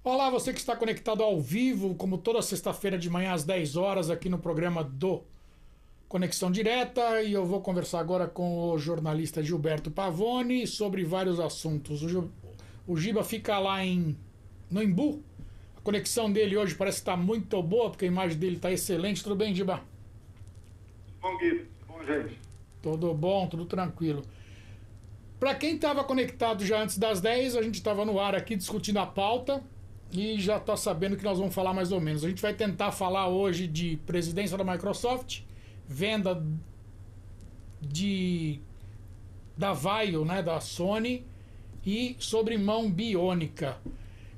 Olá, você que está conectado ao vivo, como toda sexta-feira de manhã às 10 horas, aqui no programa do Conexão Direta. E eu vou conversar agora com o jornalista Gilberto Pavoni sobre vários assuntos. O Giba fica lá no Embu. A conexão dele hoje parece que está muito boa, porque a imagem dele está excelente. Tudo bem, Giba? Bom, Gui, bom, gente. Tudo bom, tudo tranquilo. Para quem estava conectado já antes das 10, a gente estava no ar aqui discutindo a pauta e já está sabendo que nós vamos falar mais ou menos. A gente vai tentar falar hoje de presidência da Microsoft, venda de da Vaio, né, da Sony, e sobre mão biônica.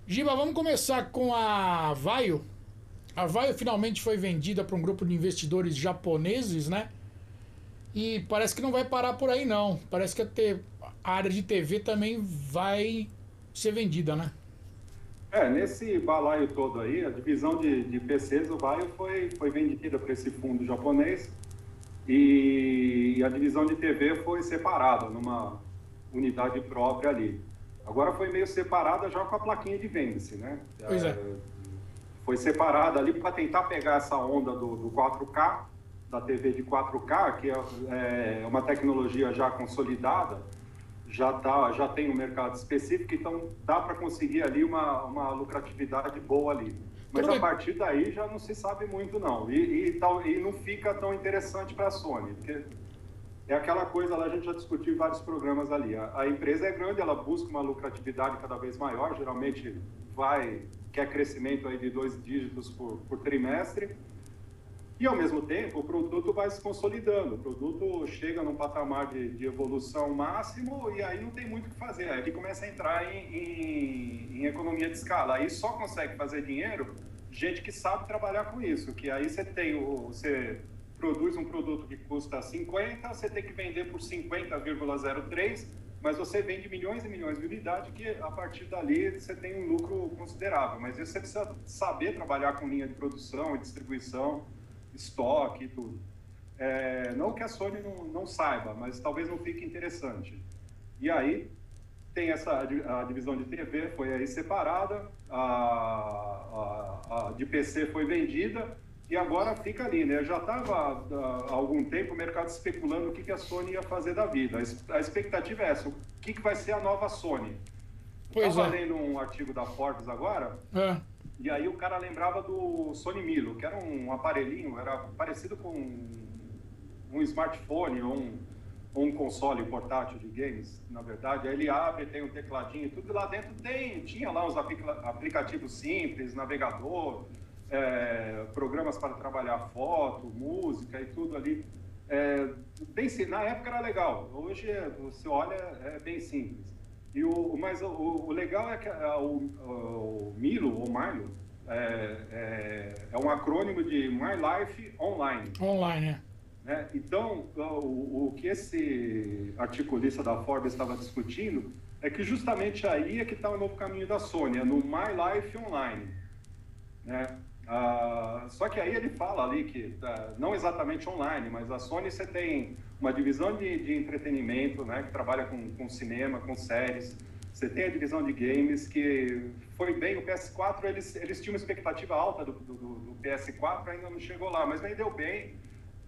Giba, vamos começar com a Vaio. A Vaio finalmente foi vendida para um grupo de investidores japoneses, né? E parece que não vai parar por aí, não. Parece que a área de TV também vai ser vendida, né? Nesse balaio todo aí, a divisão de PCs, o Vaio foi vendida para esse fundo japonês e a divisão de TV foi separada numa unidade própria ali. Agora foi meio separada já com a plaquinha de vende-se, né? Pois é. Foi separada ali para tentar pegar essa onda do 4K, da TV de 4K, que é uma tecnologia já consolidada, já tem um mercado específico, então dá para conseguir ali uma lucratividade boa ali. Mas a partir daí já não se sabe muito não, e não fica tão interessante para a Sony, porque é aquela coisa lá, a gente já discutiu em vários programas ali, a empresa é grande, ela busca uma lucratividade cada vez maior, geralmente quer crescimento aí de 2 dígitos por trimestre, e, ao mesmo tempo, o produto vai se consolidando, o produto chega num patamar de evolução máximo e aí não tem muito o que fazer, aí ele começa a entrar em economia de escala, aí só consegue fazer dinheiro gente que sabe trabalhar com isso, que aí você produz um produto que custa 50, você tem que vender por 50,03, mas você vende milhões e milhões de unidades que a partir dali você tem um lucro considerável, mas isso você precisa saber trabalhar com linha de produção e distribuição, estoque e tudo. Não que a Sony não saiba, mas talvez não fique interessante. E aí tem a divisão de TV, foi aí separada, a de PC foi vendida e agora fica ali, né? Já estava há algum tempo o mercado especulando o que a Sony ia fazer da vida. A expectativa é essa, o que vai ser a nova Sony? Estava lendo um artigo da Forbes agora, e aí o cara lembrava do Sony Milo, que era um aparelhinho, era parecido com um smartphone ou um console portátil de games, na verdade. Aí ele abre, tem um tecladinho e tudo, e lá dentro tinha lá uns aplicativos simples, navegador, programas para trabalhar foto, música e tudo ali. Na época era legal, hoje você olha, é bem simples. Mas o legal é que o Milo, ou Milo, é um acrônimo de My Life Online. Online, Então, o que esse articulista da Forbes estava discutindo é que justamente aí é que está o novo caminho da Sony, no My Life Online. Só que aí ele fala ali que, não exatamente online, mas a Sony você tem uma divisão de entretenimento, né, que trabalha com cinema, com séries. Você tem a divisão de games, que foi bem, o PS4, eles tinham uma expectativa alta do PS4, ainda não chegou lá, mas vendeu bem.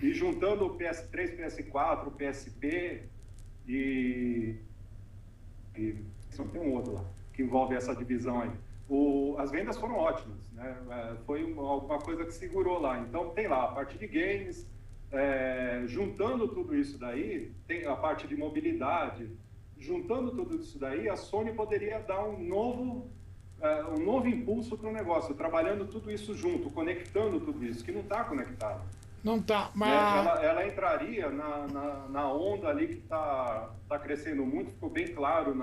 E juntando o PS3, PS4, o PSP e tem um outro lá, que envolve essa divisão aí. As vendas foram ótimas, né? Foi alguma coisa que segurou lá. Então tem lá a parte de games, juntando tudo isso daí, tem a parte de mobilidade, juntando tudo isso daí, a Sony poderia dar um novo impulso para o negócio, trabalhando tudo isso junto, conectando tudo isso, que não está conectado. Não tá, mas... Ela entraria na onda ali que está crescendo muito, ficou bem claro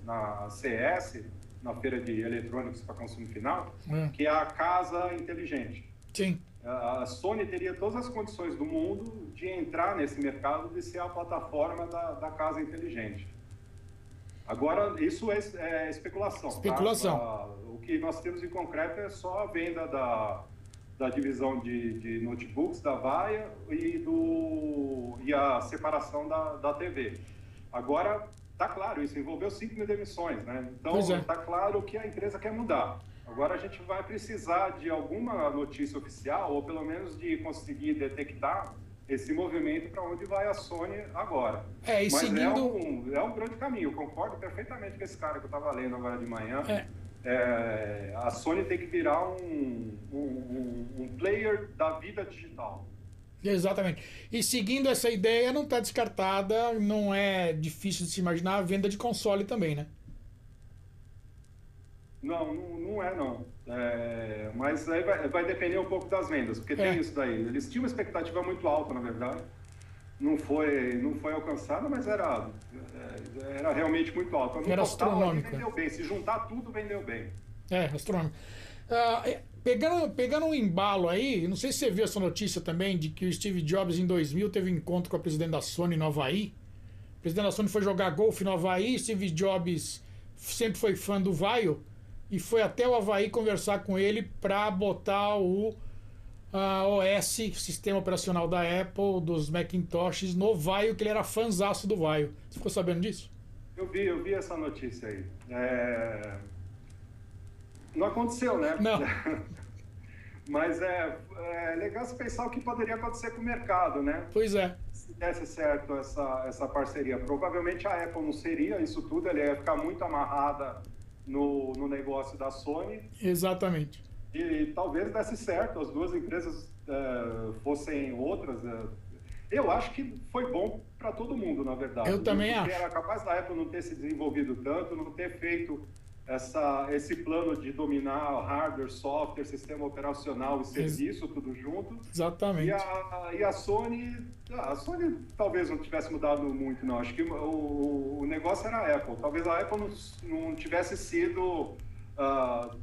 na CS, na feira de eletrônicos para consumo final, que é a casa inteligente. Sim. A Sony teria todas as condições do mundo de entrar nesse mercado, de ser a plataforma da casa inteligente. Agora, isso é especulação. Especulação. Tá? O que nós temos em concreto é só a venda da divisão de notebooks, da Vaia, e a separação da TV. Agora, tá claro, isso envolveu 5 mil demissões, né? Então, Pois é. tá claro que a empresa quer mudar. Agora a gente vai precisar de alguma notícia oficial, ou pelo menos de conseguir detectar esse movimento para onde vai a Sony agora. E Mas seguindo... é um grande caminho, eu concordo perfeitamente com esse cara que eu estava lendo agora de manhã. A Sony tem que virar um player da vida digital. Exatamente. E seguindo essa ideia, não está descartada, não é difícil de se imaginar a venda de console também, né? Não é não. Mas aí vai depender um pouco das vendas, porque tem isso daí. Eles tinham uma expectativa muito alta, na verdade. Não foi alcançada, mas era realmente muito alta. Era astronômica. Vendeu bem. Se juntar tudo, vendeu bem. Astronômico. Pegando um embalo aí, não sei se você viu essa notícia também, de que o Steve Jobs em 2000 teve um encontro com a presidente da Sony no Havaí. O presidente da Sony foi jogar golfe no Havaí, Steve Jobs sempre foi fã do Vaio e foi até o Havaí conversar com ele para botar o OS, sistema operacional da Apple, dos Macintoshes, no Vaio, que ele era fãzaço do Vaio. Você ficou sabendo disso? Eu vi essa notícia aí. Não aconteceu, né? Não. Mas é legal você pensar o que poderia acontecer com o mercado, né? Pois é. Se desse certo essa parceria. Provavelmente a Apple não seria isso tudo, ela ia ficar muito amarrada no negócio da Sony. Exatamente. E talvez desse certo, as duas empresas fossem outras. Eu acho que foi bom para todo mundo, na verdade. Eu também acho. Era capaz da Apple não ter se desenvolvido tanto, não ter feito esse plano de dominar hardware, software, sistema operacional e serviço, tudo junto. Exatamente. E a Sony talvez não tivesse mudado muito, não. Acho que o negócio era a Apple. Talvez a Apple não tivesse sido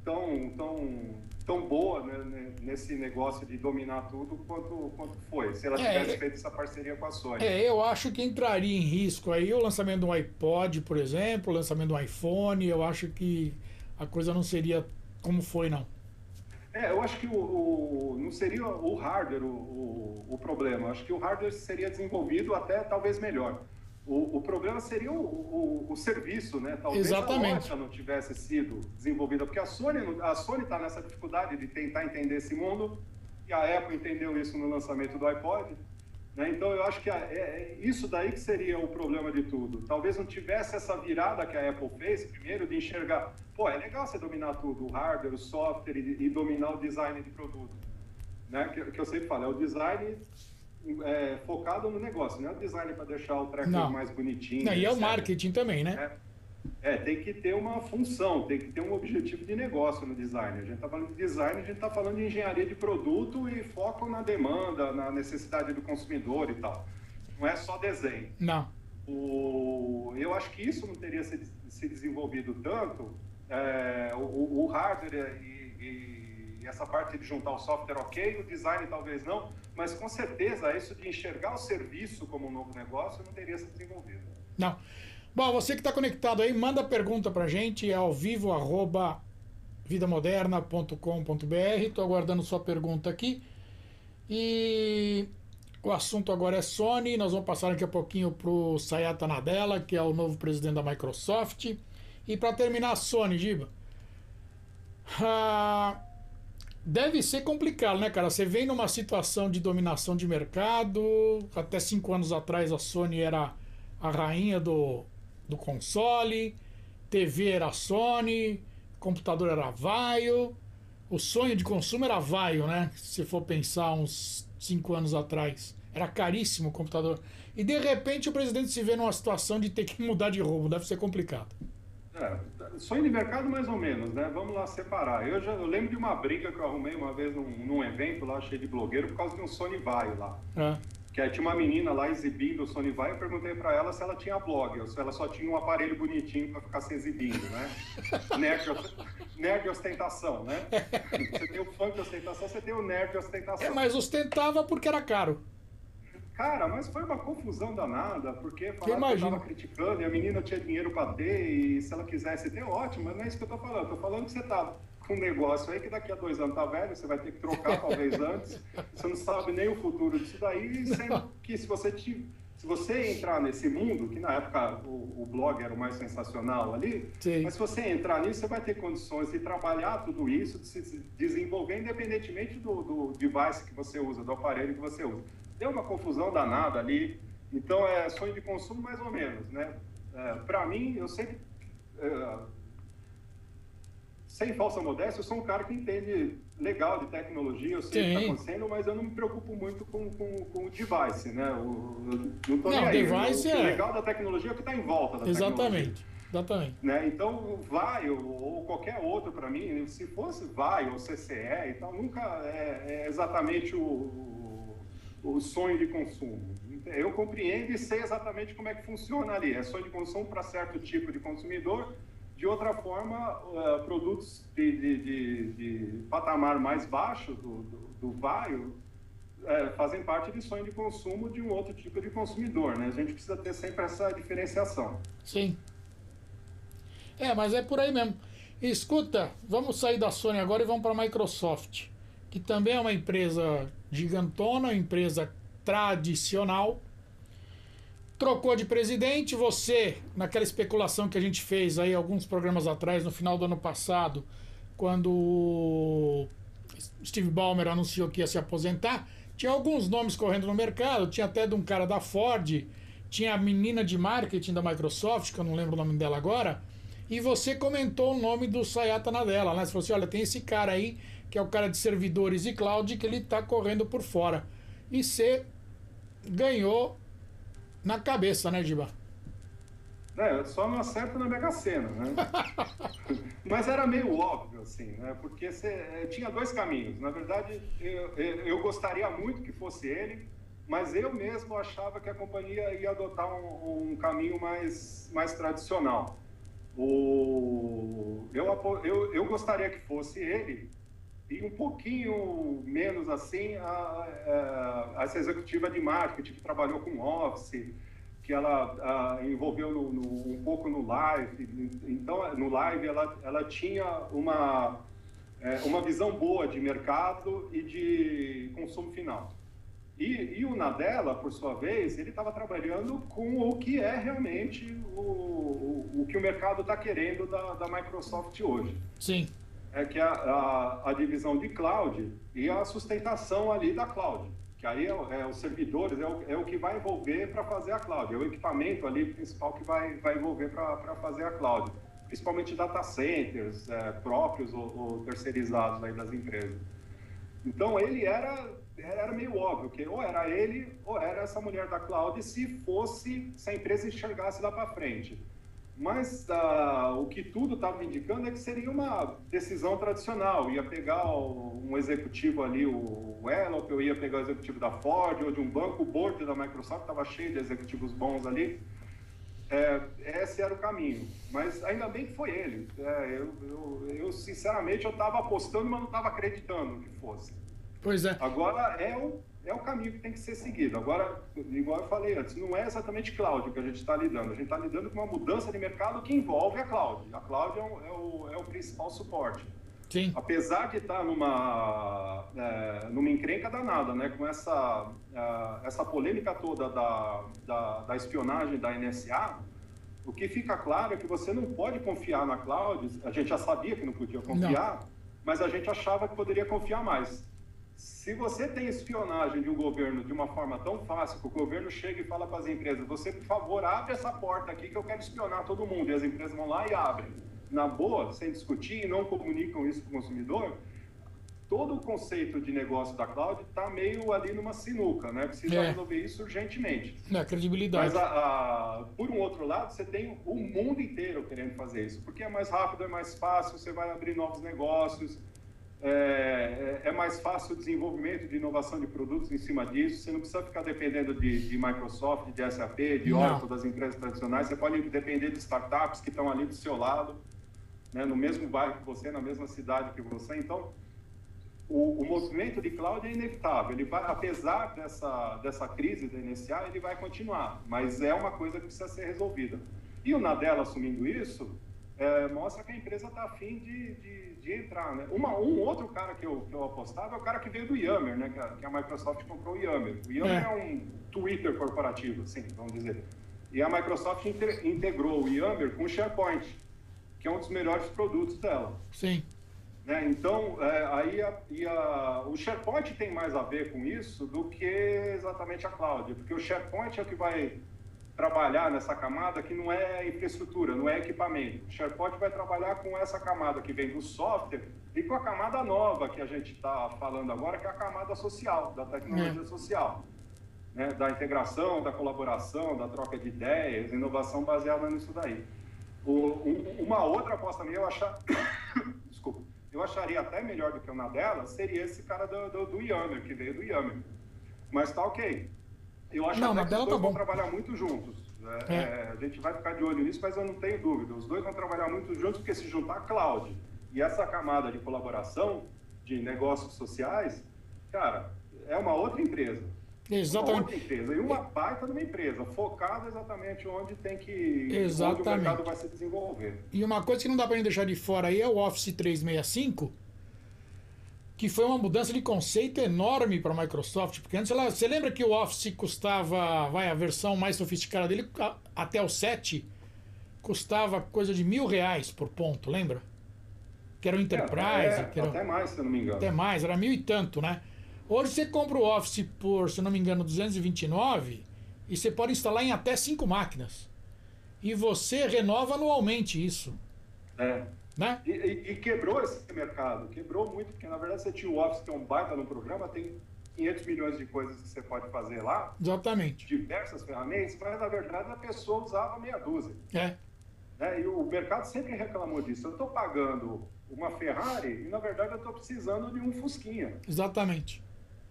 tão boa, né, nesse negócio de dominar tudo quanto foi, se ela tivesse feito essa parceria com a Sony. Eu acho que entraria em risco aí o lançamento do iPod, por exemplo, o lançamento do iPhone. Eu acho que a coisa não seria como foi, não. Eu acho que não seria o hardware o problema. Eu acho que o hardware seria desenvolvido até talvez melhor. O problema seria o serviço, né? Talvez Exatamente. A loja não tivesse sido desenvolvida, porque a Sony está nessa dificuldade de tentar entender esse mundo, e a Apple entendeu isso no lançamento do iPod, né? Então eu acho que é isso daí que seria o problema de tudo. Talvez não tivesse essa virada que a Apple fez, primeiro, de enxergar, é legal você dominar tudo, o hardware, o software e dominar o design de produto, né? Que eu sempre falo, é o design focado no negócio, não é o design para deixar o treco mais bonitinho. E é o marketing também, né? Tem que ter uma função, tem que ter um objetivo de negócio no design. A gente está falando de design, a gente está falando de engenharia de produto e foco na demanda, na necessidade do consumidor e tal. Não é só desenho. Não. Eu acho que isso não teria se desenvolvido tanto, o hardware e essa parte de juntar o software, ok, o design talvez não, mas com certeza isso de enxergar o serviço como um novo negócio não teria se desenvolvido. Não. Bom, você que está conectado aí, manda pergunta pra gente, é ao vivo, @vidamoderna.com.br. Estou aguardando sua pergunta aqui. E o assunto agora é Sony. Nós vamos passar daqui a pouquinho pro Satya Nadella, que é o novo presidente da Microsoft. E para terminar, a Sony, Giba. Deve ser complicado, né, cara? Você vem numa situação de dominação de mercado. Até 5 anos atrás a Sony era a rainha do console, TV era Sony, computador era Vaio, o sonho de consumo era Vaio, né? Se for pensar uns 5 anos atrás. Era caríssimo o computador. E de repente o presidente se vê numa situação de ter que mudar de rumo. Deve ser complicado. Sonho de mercado mais ou menos, né? Vamos lá separar. Eu lembro de uma briga que eu arrumei uma vez num evento lá cheio de blogueiro por causa de um Sony Vaio lá. Que aí tinha uma menina lá exibindo o Sony Vaio, eu perguntei pra ela se ela tinha blog, ou se ela só tinha um aparelho bonitinho pra ficar se exibindo, né? Nerd de ostentação, né? Você tem o funk de ostentação, você tem o nerd de ostentação. Mas ostentava porque era caro. Cara, mas foi uma confusão danada, porque falaram que eu tava criticando e a menina tinha dinheiro pra ter, e se ela quisesse ter, ótimo, mas não é isso que eu tô falando. Eu tô falando que você tá com um negócio aí que daqui a 2 anos tá velho, você vai ter que trocar talvez antes, você não sabe nem o futuro disso daí, sendo que se você Se você entrar nesse mundo, que na época o blog era o mais sensacional ali, Sim. mas se você entrar nisso, você vai ter condições de trabalhar tudo isso, de se desenvolver independentemente do device que você usa, do aparelho que você usa. Deu uma confusão danada ali, então é sonho de consumo mais ou menos, né? Para mim, eu sempre... sem falsa modéstia, eu sou um cara que entende legal de tecnologia, eu sei o que está acontecendo, mas eu não me preocupo muito com o device, né? Não tô nem aí. Device O legal da tecnologia é o que está em volta da tecnologia. Exatamente. Né? Então, vai ou qualquer outro para mim, se fosse vai ou CCE e tal, nunca é exatamente o sonho de consumo. Eu compreendo e sei exatamente como é que funciona ali. É sonho de consumo para certo tipo de consumidor. De outra forma, produtos de patamar mais baixo do Vaio fazem parte de sonho de consumo de um outro tipo de consumidor, né? A gente precisa ter sempre essa diferenciação. Sim. Mas é por aí mesmo. E, escuta, vamos sair da Sony agora e vamos para a Microsoft, que também é uma empresa gigantona, uma empresa tradicional. Trocou de presidente, você, naquela especulação que a gente fez aí alguns programas atrás, no final do ano passado, quando o Steve Ballmer anunciou que ia se aposentar, tinha alguns nomes correndo no mercado, tinha até de um cara da Ford, tinha a menina de marketing da Microsoft, que eu não lembro o nome dela agora, e você comentou o nome do Satya Nadella, né? Você falou assim, olha, tem esse cara aí, que é o cara de servidores e cloud, que ele está correndo por fora. E você ganhou na cabeça, né, Giba? Só não acerta na Mega Sena, né? Mas era meio óbvio, assim, né? Porque tinha dois caminhos. Na verdade, eu gostaria muito que fosse ele, mas eu mesmo achava que a companhia ia adotar um caminho mais tradicional. Eu gostaria que fosse ele, e um pouquinho menos assim essa executiva de marketing que trabalhou com Office, que ela envolveu um pouco no live. Então, no live ela tinha uma visão boa de mercado e de consumo final. E o Nadella, por sua vez, ele estava trabalhando com o que é realmente o que o mercado está querendo da Microsoft hoje. Sim. Que é a divisão de cloud e a sustentação ali da cloud, que aí os servidores, é o que vai envolver para fazer a cloud, é o equipamento ali principal que vai envolver para fazer a cloud, principalmente data centers próprios ou terceirizados aí das empresas. Então ele era meio óbvio que ou era ele ou era essa mulher da cloud se a empresa enxergasse lá para frente. Mas o que tudo estava indicando é que seria uma decisão tradicional. Ia pegar um executivo ali, o Elop, eu ia pegar o executivo da Ford ou de um banco. O board da Microsoft estava cheio de executivos bons ali. Esse era o caminho. Mas ainda bem que foi ele. Eu sinceramente, eu estava apostando, mas não estava acreditando que fosse. Pois é. Agora é o caminho que tem que ser seguido. Agora, igual eu falei antes, não é exatamente cloud que a gente está lidando. A gente está lidando com uma mudança de mercado que envolve a cloud. A cloud é o principal suporte. Sim. Apesar de estar numa encrenca danada, né? Com essa polêmica toda da espionagem da NSA, o que fica claro é que você não pode confiar na cloud. A gente já sabia que não podia confiar, mas a gente achava que poderia confiar mais. Se você tem espionagem de um governo de uma forma tão fácil que o governo chega e fala para as empresas, você, por favor, abre essa porta aqui que eu quero espionar todo mundo, e as empresas vão lá e abrem, na boa, sem discutir, e não comunicam isso para o consumidor, todo o conceito de negócio da cloud está meio ali numa sinuca, né? Precisa resolver isso urgentemente. Credibilidade. Mas, por um outro lado, você tem o mundo inteiro querendo fazer isso, porque é mais rápido, é mais fácil, você vai abrir novos negócios, é mais fácil o desenvolvimento de inovação de produtos em cima disso. Você não precisa ficar dependendo de Microsoft, de SAP, de Oracle, das empresas tradicionais. Você pode depender de startups que estão ali do seu lado, né, no mesmo bairro que você, na mesma cidade que você. Então, o movimento de cloud é inevitável. Ele vai, apesar dessa crise da NSA, ele vai continuar, mas é uma coisa que precisa ser resolvida. E o Nadella assumindo isso, mostra que a empresa está afim de entrar, né? Um outro cara que eu apostava é o cara que veio do Yammer, né? Que a Microsoft comprou o Yammer. O Yammer é um Twitter corporativo, assim, vamos dizer. E a Microsoft integrou o Yammer com o SharePoint, que é um dos melhores produtos dela. Sim. Né? Então, o SharePoint tem mais a ver com isso do que exatamente a cloud, porque o SharePoint é o que vai trabalhar nessa camada que não é infraestrutura, não é equipamento. O SharePoint vai trabalhar com essa camada que vem do software e com a camada nova que a gente está falando agora, que é a camada social, da tecnologia social. Né? Da integração, da colaboração, da troca de ideias, inovação baseada nisso daí. Uma outra aposta minha, desculpa, eu acharia até melhor do que uma delas, seria esse cara do Yammer, que veio do Yammer. Mas tá ok. Eu acho que os dois vão trabalhar muito juntos. A gente vai ficar de olho nisso, mas eu não tenho dúvida. Os dois vão trabalhar muito juntos, porque se juntar a cloud e essa camada de colaboração, de negócios sociais, cara, é uma outra empresa. Exatamente. Uma outra empresa. E uma baita de uma empresa, focada exatamente onde tem que... Exatamente. Onde o mercado vai se desenvolver. E uma coisa que não dá para deixar de fora aí é o Office 365, que foi uma mudança de conceito enorme para a Microsoft, porque antes você lembra que o Office custava, a versão mais sofisticada dele, até o 7, custava coisa de R$1.000 por ponto, lembra? Que era o Enterprise. Até mais, se eu não me engano. Até mais, era 1.000 e tanto, né? Hoje você compra o Office por, se eu não me engano, 229 e você pode instalar em até 5 máquinas. E você renova anualmente isso. Né? E quebrou esse mercado, quebrou muito, porque na verdade você tinha o Office, que é um baita no programa, tem 500 milhões de coisas que você pode fazer lá. Exatamente. Diversas ferramentas, mas na verdade a pessoa usava meia dúzia. Né? E o mercado sempre reclamou disso. Eu estou pagando uma Ferrari e na verdade eu estou precisando de um Fusquinha. Exatamente.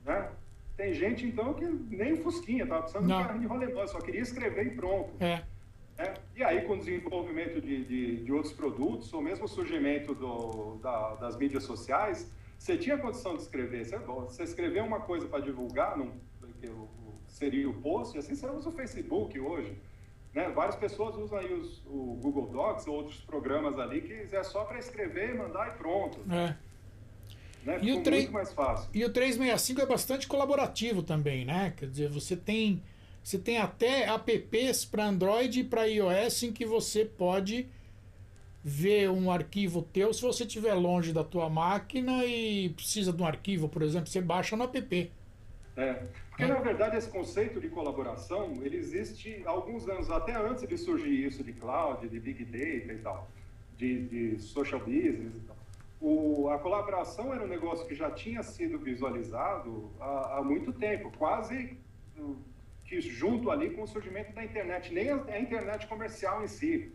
Né? Tem gente então que nem Fusquinha, estava precisando de um carro de rolemã, só queria escrever e pronto. E aí, com o desenvolvimento de outros produtos, ou mesmo o surgimento das mídias sociais, você tinha condição de escrever. Você escreveu uma coisa para divulgar, que seria o post, e assim você usa o Facebook hoje. Né? Várias pessoas usam aí o Google Docs ou outros programas ali que é só para escrever, mandar e pronto. Né? E muito mais fácil. E o 365 é bastante colaborativo também, né? Quer dizer, você tem até apps para Android e para iOS em que você pode ver um arquivo teu se você estiver longe da tua máquina e precisa de um arquivo, por exemplo, você baixa no app. Porque na verdade esse conceito de colaboração, ele existe há alguns anos, até antes de surgir isso de cloud, de big data e tal, de social business e tal. A colaboração era um negócio que já tinha sido visualizado há muito tempo, quase que junto ali com o surgimento da internet, nem a internet comercial em si.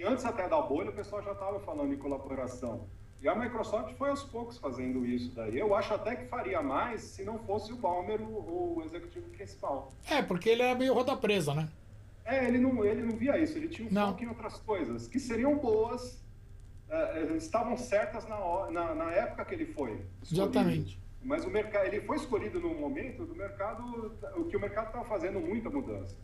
Antes até da bolha, o pessoal já estava falando em colaboração. E a Microsoft foi aos poucos fazendo isso daí. Eu acho até que faria mais se não fosse o Ballmer o executivo principal. Porque ele é meio roda presa, né? Ele não via isso, ele tinha um foco em outras coisas, que seriam boas, estavam certas na época que ele foi escolhido. Exatamente. Mas o mercado, ele foi escolhido num momento do mercado, que o mercado estava fazendo muita mudança.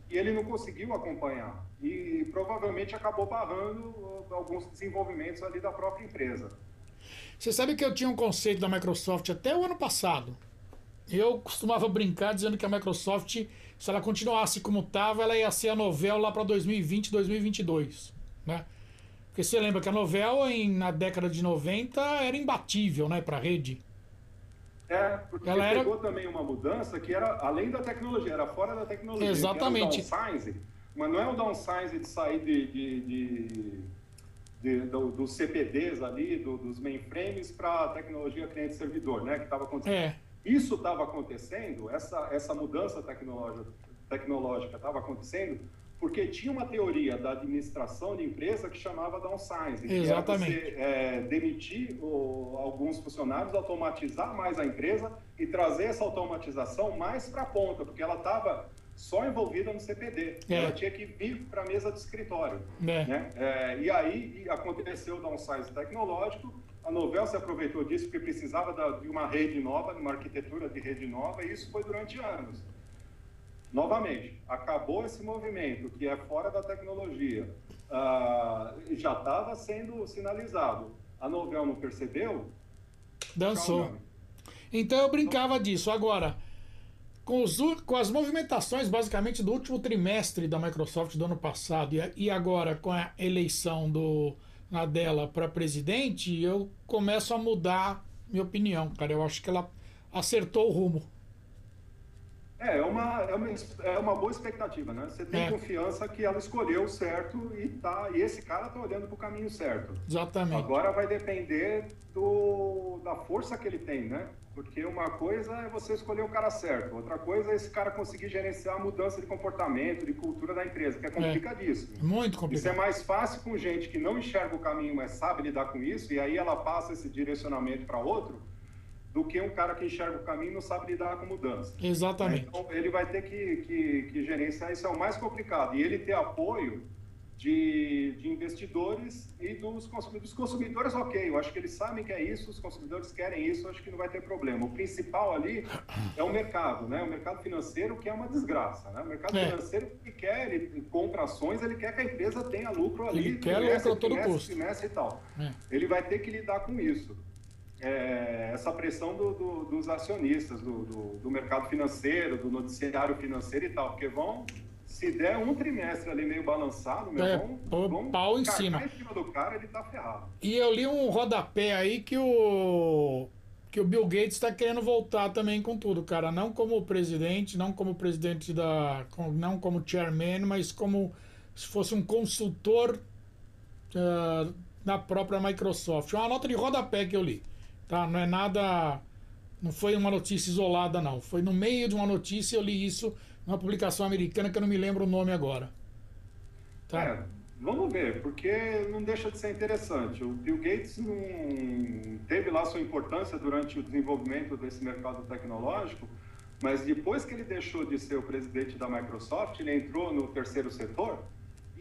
E ele não conseguiu acompanhar. E provavelmente acabou barrando alguns desenvolvimentos ali da própria empresa. Você sabe que eu tinha um conceito da Microsoft até o ano passado. Eu costumava brincar dizendo que a Microsoft, se ela continuasse como estava, ela ia ser a Novell lá para 2020, 2022. Né? Porque você lembra que a Novell, na década de 90, era imbatível, né, para a rede. Porque ela pegou também uma mudança que era além da tecnologia, era fora da tecnologia. Exatamente. Era o downsize, mas não é o downsize de sair dos CPDs ali, dos mainframes para a tecnologia cliente-servidor, né, que estava acontecendo. Isso estava acontecendo, essa mudança tecnológica estava acontecendo porque tinha uma teoria da administração de empresa que chamava downsizing. Exatamente. Que era você demitir alguns funcionários, automatizar mais a empresa e trazer essa automatização mais para a ponta, porque ela estava só envolvida no CPD. Ela tinha que vir para a mesa de escritório. Né? E aí aconteceu o downsize tecnológico, a Novell se aproveitou disso porque precisava de uma rede nova, de uma arquitetura de rede nova, e isso foi durante anos. Novamente, acabou esse movimento que é fora da tecnologia, já estava sendo sinalizado. A Novell não percebeu? Dançou. Tchau, Então eu brincava disso. Agora, com as movimentações basicamente do último trimestre da Microsoft do ano passado e agora com a eleição do Nadella para presidente, eu começo a mudar minha opinião, cara. Eu acho que ela acertou o rumo. É uma boa expectativa, né? Você tem É, confiança que ela escolheu certo e esse cara está olhando para o caminho certo. exatamente. Agora vai depender da força que ele tem, né? Porque uma coisa é você escolher o cara certo, outra coisa é esse cara conseguir gerenciar a mudança de comportamento, de cultura da empresa, que é complicadíssimo. Muito Isso é complicado. mais fácil com gente que não enxerga o caminho, mas sabe lidar com isso, e aí ela passa esse direcionamento para outro, do que um cara que enxerga o caminho e não sabe lidar com mudança. Exatamente. Então, ele vai ter que gerenciar, isso é o mais complicado. E ele ter apoio de investidores e dos consumidores, ok, eu acho que eles sabem que é isso, os consumidores querem isso, eu acho que não vai ter problema. O principal ali é o mercado, né? O mercado financeiro, que é uma desgraça, né? O mercado financeiro, ele compra ações, ele quer que a empresa tenha lucro ali, ele quer lucro a todo custo. trimestre e tal. Ele vai ter que lidar com isso. Essa pressão dos acionistas, do mercado financeiro, do noticiário financeiro e tal, porque se der um trimestre ali meio balançado, vão pau em cima do cara, ele tá ferrado. E eu li um rodapé aí que o Bill Gates está querendo voltar também com tudo, cara. Não como presidente, não como presidente não como chairman, mas como se fosse um consultor na própria Microsoft. É uma nota de rodapé que eu li. Tá? Não é nada. Não foi uma notícia isolada, não. Foi no meio de uma notícia, eu li isso numa publicação americana que eu não me lembro o nome agora. Tá? Vamos ver, porque não deixa de ser interessante. O Bill Gates não teve lá sua importância durante o desenvolvimento desse mercado tecnológico, mas depois que ele deixou de ser o presidente da Microsoft, ele entrou no terceiro setor.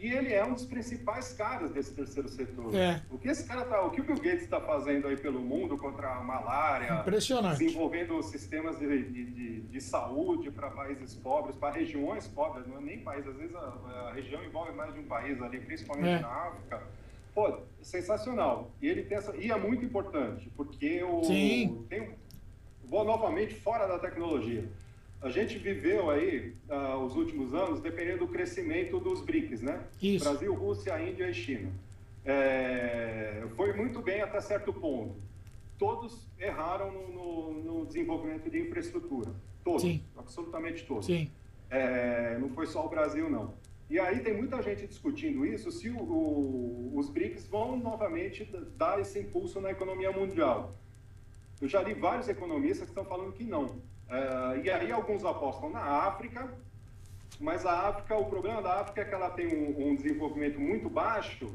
E ele é um dos principais caras desse terceiro setor. O que o Bill Gates está fazendo aí pelo mundo contra a malária, impressionante, desenvolvendo sistemas de saúde para países pobres, para regiões pobres, não é nem país, às vezes a região envolve mais de um país ali, principalmente na África. Pô, sensacional. E ele pensa, e é muito importante, porque vou novamente fora da tecnologia. A gente viveu aí, os últimos anos, dependendo do crescimento dos BRICS, né? Isso. Brasil, Rússia, Índia e China. Foi muito bem até certo ponto. Todos erraram no desenvolvimento de infraestrutura. Todos, sim, absolutamente todos. Sim. Não foi só o Brasil, não. E aí tem muita gente discutindo isso, se os BRICS vão novamente dar esse impulso na economia mundial. Eu já li vários economistas que estão falando que não. E aí alguns apostam na África, mas o problema da África é que ela tem um desenvolvimento muito baixo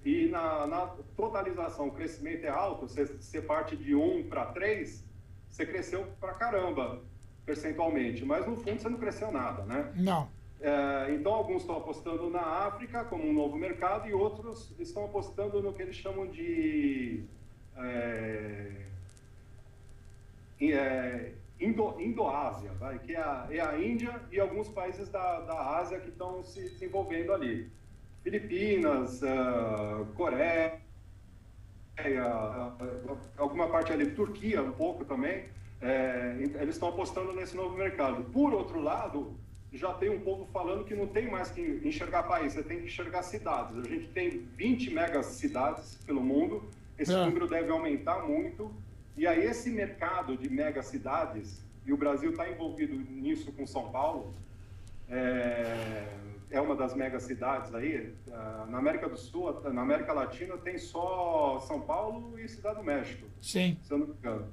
e na totalização o crescimento é alto, você parte de 1 para 3, você cresceu pra caramba percentualmente, mas no fundo você não cresceu nada, né? Não. Então alguns estão apostando na África como um novo mercado e outros estão apostando no que eles chamam de Indo-Ásia, que é a Índia e alguns países da Ásia que estão se desenvolvendo ali. Filipinas, Coreia, alguma parte ali, Turquia um pouco também, eles estão apostando nesse novo mercado. Por outro lado, já tem um povo falando que não tem mais que enxergar país, você tem que enxergar cidades. A gente tem 20 megacidades pelo mundo, esse número deve aumentar muito. E aí esse mercado de megacidades, e o Brasil está envolvido nisso com São Paulo, é uma das megacidades aí. Na América do Sul, na América Latina, tem só São Paulo e Cidade do México. Sim. Se eu não me engano.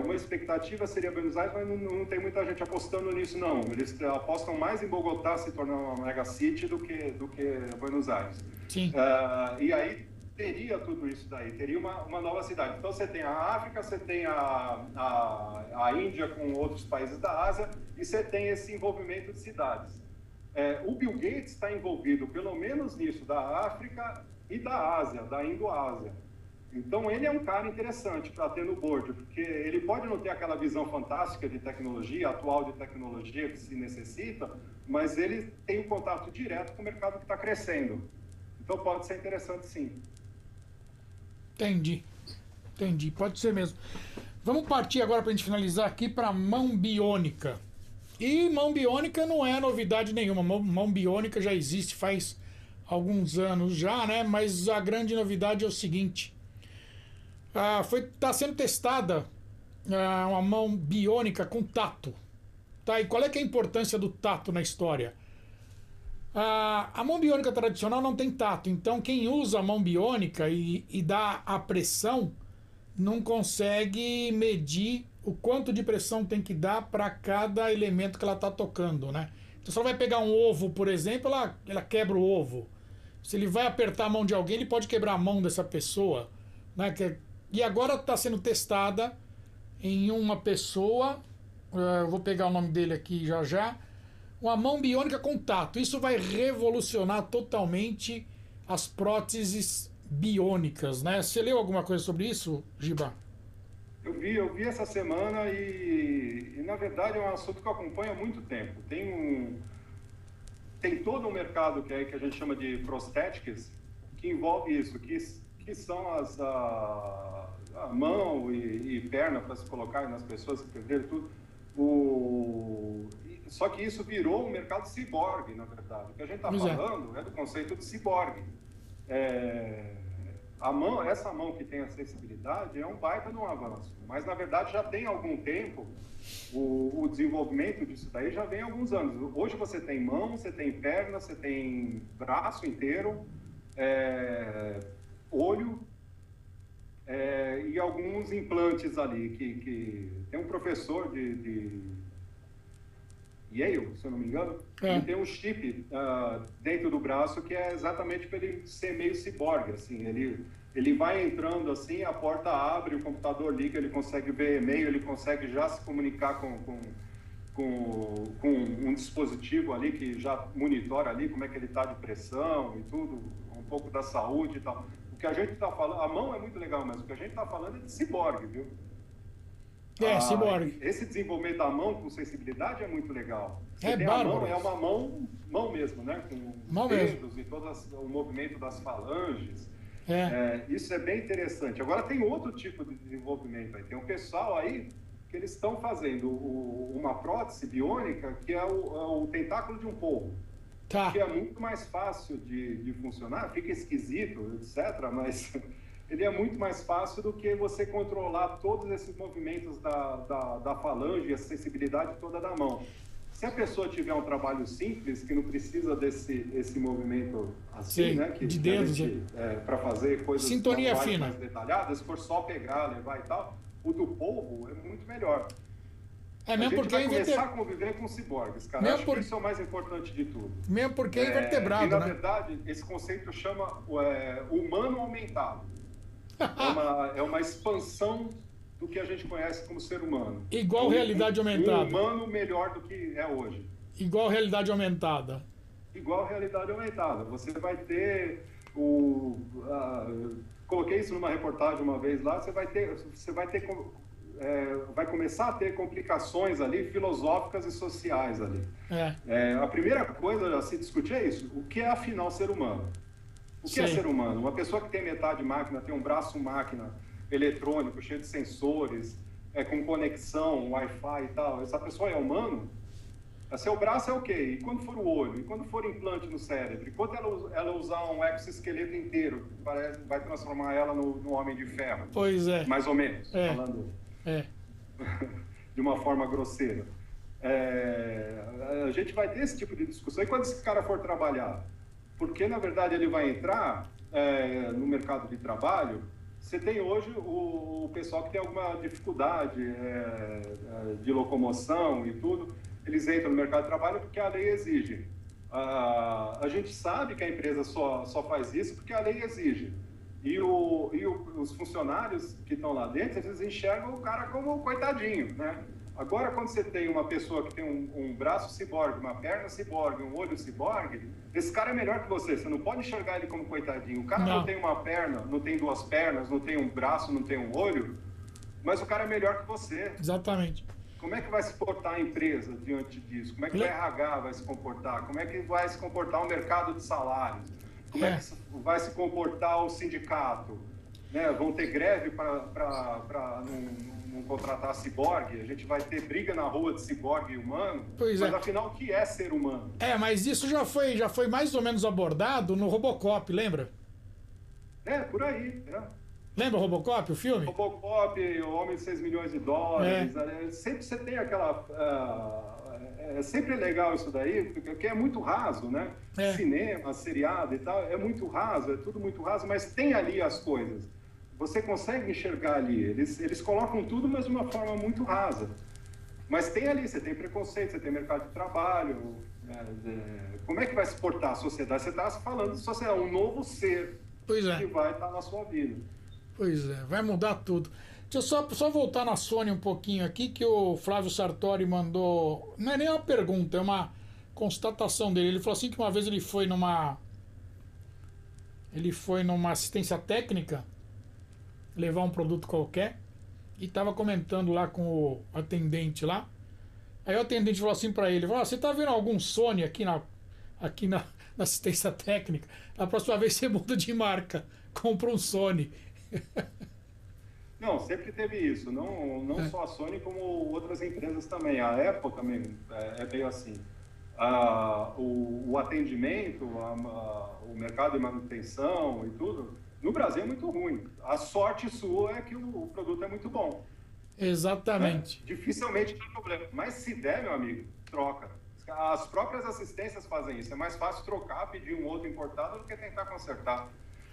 Uma expectativa seria Buenos Aires, mas não tem muita gente apostando nisso, não. Eles apostam mais em Bogotá se tornar uma megacity do que Buenos Aires. Sim. E aí teria tudo isso daí, teria uma nova cidade. Então você tem a África, você tem a Índia com outros países da Ásia e você tem esse envolvimento de cidades. O Bill Gates está envolvido pelo menos nisso da África e da Ásia, da Indo-Ásia. Então ele é um cara interessante para ter no board, porque ele pode não ter aquela visão fantástica de tecnologia, atual de tecnologia que se necessita, mas ele tem um contato direto com o mercado que está crescendo. Então pode ser interessante, sim. Entendi. Pode ser mesmo. Vamos partir agora para a gente finalizar aqui para mão biônica. E mão biônica não é novidade nenhuma. Mão biônica já existe faz alguns anos já, né? Mas a grande novidade é o seguinte: tá sendo testada uma mão biônica com tato. Tá? E qual é que é a importância do tato na história? A mão biônica tradicional não tem tato, então quem usa a mão biônica e dá a pressão não consegue medir o quanto de pressão tem que dar para cada elemento que ela está tocando, né? Então se ela vai pegar um ovo, por exemplo, ela quebra o ovo. Se ele vai apertar a mão de alguém, ele pode quebrar a mão dessa pessoa, né? E agora está sendo testada em uma pessoa, eu vou pegar o nome dele aqui já, uma mão biônica com tato. Isso vai revolucionar totalmente as próteses biônicas, né? Você leu alguma coisa sobre isso, Giba? Eu vi essa semana e na verdade é um assunto que eu acompanho há muito tempo. Tem todo um mercado que a gente chama de prosthetics, que envolve isso, que são a mão e perna para se colocar nas pessoas que perderam tudo. Só que isso virou um mercado ciborgue, na verdade. O que a gente está falando é do conceito de ciborgue. Essa mão que tem acessibilidade é um baita de um avanço, mas na verdade já tem algum tempo o desenvolvimento disso daí já vem há alguns anos. Hoje você tem mão, você tem perna, você tem braço inteiro, olho e alguns implantes ali que tem um professor de Yale, se eu não me engano, ele tem um chip dentro do braço que é exatamente para ele ser meio ciborgue, assim, ele vai entrando assim, a porta abre, o computador liga, ele consegue ver e-mail, ele consegue já se comunicar com um dispositivo ali que já monitora ali como é que ele está de pressão e tudo, um pouco da saúde e tal. O que a gente está falando, a mão é muito legal, mas o que a gente está falando é de ciborgue, viu? Ciborgue. Esse desenvolvimento da mão com sensibilidade é muito legal. Bárbaro. A mão é uma mão mesmo, né? Com os dedos e todo o movimento das falanges. Isso é bem interessante. Agora tem outro tipo de desenvolvimento aí. Tem um pessoal aí que eles estão fazendo uma prótese biônica que é o tentáculo de um polvo. Que é muito mais fácil de funcionar, fica esquisito, etc., mas ele é muito mais fácil do que você controlar todos esses movimentos da falange e a sensibilidade toda da mão. Se a pessoa tiver um trabalho simples, que não precisa desse movimento assim, né? De dedos, para fazer coisas sintonia fina, mais detalhadas, se for só pegar, levar e tal, o do polvo é muito melhor. Mesmo porque vai começar a conviver com ciborgues, cara. Acho que isso é o mais importante de tudo. Mesmo porque é invertebrado, e, na verdade, esse conceito chama humano aumentado. É uma expansão do que a gente conhece como ser humano. Igual realidade aumentada. Um humano melhor do que é hoje. Igual realidade aumentada. Igual realidade aumentada. Você vai ter coloquei isso numa reportagem uma vez lá, vai começar a ter complicações ali filosóficas e sociais ali. A primeira coisa a se discutir é isso. O que é afinal ser humano? O que é ser humano? Uma pessoa que tem metade máquina, tem um braço máquina eletrônico, cheio de sensores, com conexão, Wi-Fi e tal, essa pessoa é humano? Seu braço é ok, e quando for o olho? E quando for implante no cérebro? E quando ela usar um exoesqueleto inteiro, vai transformar ela no Homem de Ferro? Pois é. Mais ou menos, falando de uma forma grosseira. A gente vai ter esse tipo de discussão. E quando esse cara for trabalhar? Porque, na verdade, ele vai entrar no mercado de trabalho. Você tem hoje o pessoal que tem alguma dificuldade de locomoção e tudo, eles entram no mercado de trabalho porque a lei exige. A gente sabe que a empresa só faz isso porque a lei exige. E os funcionários que estão lá dentro, eles enxergam o cara como coitadinho, né? Agora, quando você tem uma pessoa que tem um braço ciborgue, uma perna ciborgue, um olho ciborgue, esse cara é melhor que você. Você não pode enxergar ele como coitadinho. O cara não tem uma perna, não tem duas pernas, não tem um braço, não tem um olho, mas o cara é melhor que você. Exatamente. Como é que vai se portar a empresa diante disso? Como é que o RH vai se comportar? Como é que vai se comportar o mercado de salários? Como é que vai se comportar o sindicato? Né? Vão ter greve para não contratar ciborgue? A gente vai ter briga na rua de ciborgue e humano? Mas afinal, o que é ser humano? Mas isso já foi mais ou menos abordado no Robocop, lembra? Por aí. Lembra o Robocop, o filme? Robocop, o Homem de 6 milhões de dólares. Sempre você tem aquela... É sempre legal isso daí, porque é muito raso, né? Cinema, seriado e tal, é muito raso, é tudo muito raso, mas tem ali as coisas. Você consegue enxergar ali. Eles colocam tudo, mas de uma forma muito rasa. Mas tem ali, você tem preconceito, você tem mercado de trabalho. Como é que vai se portar a sociedade? Você está falando de sociedade, um novo ser que vai estar na sua vida. Pois é, vai mudar tudo. Deixa eu só voltar na Sony um pouquinho aqui, que o Flávio Sartori mandou... Não é nem uma pergunta, é uma constatação dele. Ele falou assim que uma vez ele foi numa assistência técnica levar um produto qualquer e estava comentando lá com o atendente lá. Aí o atendente falou assim para ele, você tá vendo algum Sony aqui na assistência técnica? A próxima vez você muda de marca, compra um Sony. Não, sempre teve isso. Não só a Sony, como outras empresas também. A Apple também é meio assim. O atendimento, o mercado de manutenção e tudo, no Brasil é muito ruim. A sorte sua é que o produto é muito bom. Exatamente. Né? Dificilmente tem problema. Mas se der, meu amigo, troca. As próprias assistências fazem isso. É mais fácil trocar, pedir um outro importado do que tentar consertar.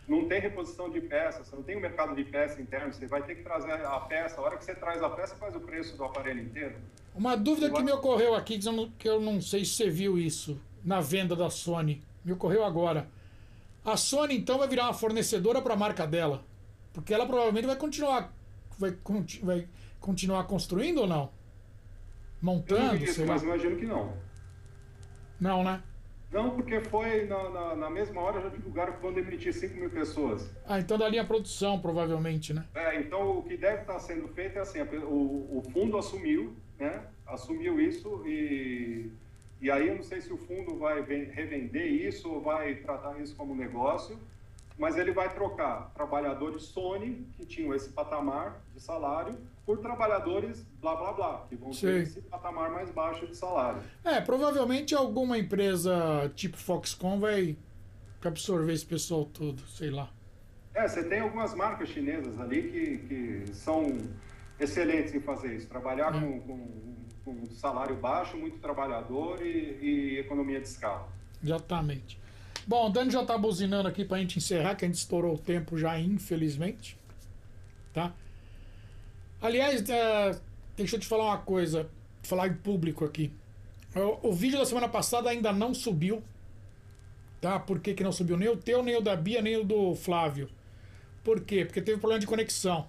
Não tem reposição de peças, você não tem um mercado de peça interno, você vai ter que trazer a peça. A hora que você traz a peça, faz o preço do aparelho inteiro. Uma dúvida que me ocorreu aqui, que eu não sei se você viu isso na venda da Sony. Me ocorreu agora. A Sony, então, vai virar uma fornecedora para a marca dela. Porque ela provavelmente vai continuar construindo ou não? Montando? Eu não vi isso, mas imagino que não. Não, né? Não, porque foi na mesma hora já divulgaram que vão demitir 5 mil pessoas. Então da linha produção, provavelmente, né? Então o que deve estar sendo feito é assim, o fundo assumiu, né? Assumiu isso e aí eu não sei se o fundo vai revender isso ou vai tratar isso como negócio, mas ele vai trocar trabalhadores Sony, que tinham esse patamar de salário, por trabalhadores blá blá blá, que vão ter esse patamar mais baixo de salário. Provavelmente alguma empresa tipo Foxconn vai absorver esse pessoal todo, sei lá. Você tem algumas marcas chinesas ali que são excelentes em fazer isso, trabalhar com salário baixo, muito trabalhador e economia de escala. Exatamente. Bom, o Dani já está buzinando aqui para a gente encerrar, que a gente estourou o tempo já, infelizmente. Tá? Aliás, deixa eu te falar uma coisa, falar em público aqui. O vídeo da semana passada ainda não subiu. Tá? Por que não subiu? Nem o teu, nem o da Bia, nem o do Flávio. Por quê? Porque teve problema de conexão.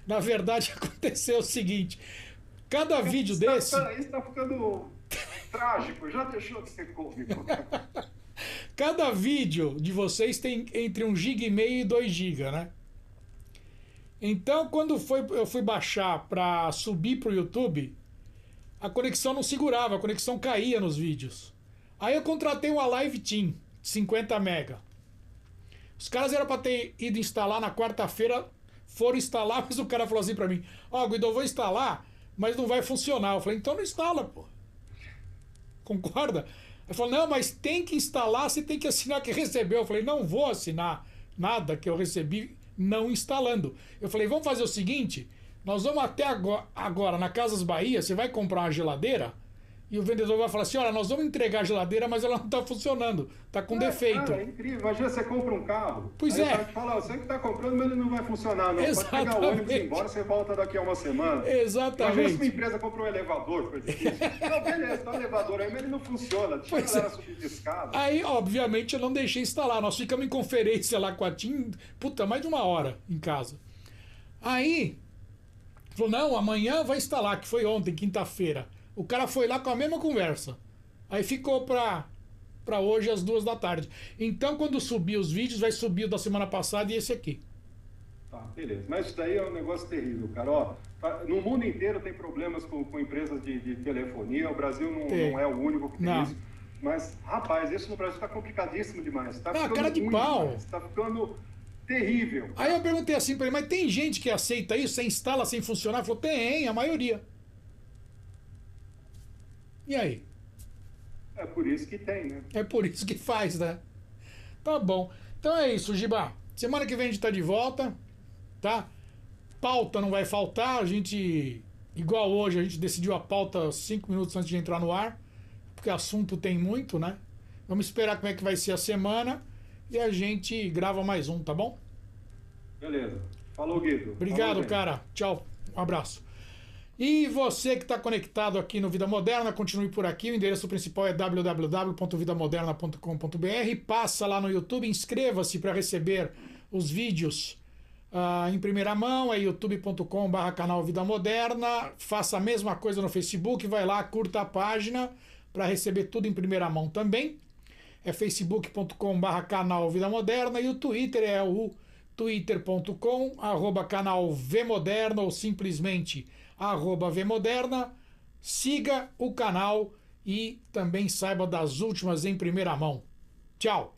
Na verdade, aconteceu o seguinte. Cada vídeo desse... Isso está ficando... trágico, já deixou de ser cômico. Cada vídeo de vocês tem entre 1,5 GB e 2 GB, né? Então, quando eu fui baixar para subir pro YouTube, a conexão não segurava, a conexão caía nos vídeos. Aí eu contratei uma Live Team de 50 MB. Os caras eram para ter ido instalar na quarta-feira, foram instalar, mas o cara falou assim para mim: Guido, eu vou instalar, mas não vai funcionar. Eu falei: então não instala, pô. Concorda? Ele falou: não, mas tem que instalar, você tem que assinar que recebeu. Eu falei: não vou assinar nada que eu recebi não instalando. Eu falei: vamos fazer o seguinte, nós vamos até agora na Casas Bahia, você vai comprar uma geladeira e o vendedor vai falar assim: olha, nós vamos entregar a geladeira, mas ela não está funcionando, está com defeito. Cara, é incrível. Imagina, você compra um carro, pois aí o cara te fala: você que está comprando, mas ele não vai funcionar, não. Exatamente. Pode pegar o ônibus e ir embora, você volta daqui a uma semana. Exatamente. Imagina se uma empresa comprou um elevador, por exemplo. Não, beleza, tá um elevador aí, mas ele não funciona. Deixa a galera subir de escada. Aí, obviamente, eu não deixei instalar. Nós ficamos em conferência lá com a TIM, mais de 1 hora em casa. Aí, falou: não, amanhã vai instalar, que foi ontem, quinta-feira. O cara foi lá com a mesma conversa. Aí ficou pra hoje às 2 da tarde. Então, quando subir os vídeos, vai subir o da semana passada e esse aqui. Tá, beleza. Mas isso daí é um negócio terrível, cara. No mundo inteiro tem problemas com empresas de telefonia. O Brasil não é o único que tem isso. Mas, rapaz, isso no Brasil está complicadíssimo demais. Tá Ah, cara de pau. Está ficando terrível. Aí eu perguntei assim pra ele, mas tem gente que aceita isso? Você instala sem funcionar? Ele falou, tem, a maioria. E aí? É por isso que tem, né? É por isso que faz, né? Tá bom. Então é isso, Giba. Semana que vem a gente tá de volta, tá? Pauta não vai faltar. A gente, igual hoje, a gente decidiu a pauta 5 minutos antes de entrar no ar, porque assunto tem muito, né? Vamos esperar como é que vai ser a semana e a gente grava mais um, tá bom? Beleza. Falou, Guido. Obrigado, Falou, cara. Tchau. Um abraço. E você que está conectado aqui no Vida Moderna, continue por aqui. O endereço principal é www.vidamoderna.com.br. Passa lá no YouTube, inscreva-se para receber os vídeos em primeira mão. É youtube.com/canal Vida Moderna. Faça a mesma coisa no Facebook. Vai lá, curta a página para receber tudo em primeira mão também. É facebook.com/canal Vida Moderna. E o Twitter é o twitter.com/canal Vmoderna ou simplesmente @Vmoderna. Siga o canal e também saiba das últimas em primeira mão. Tchau!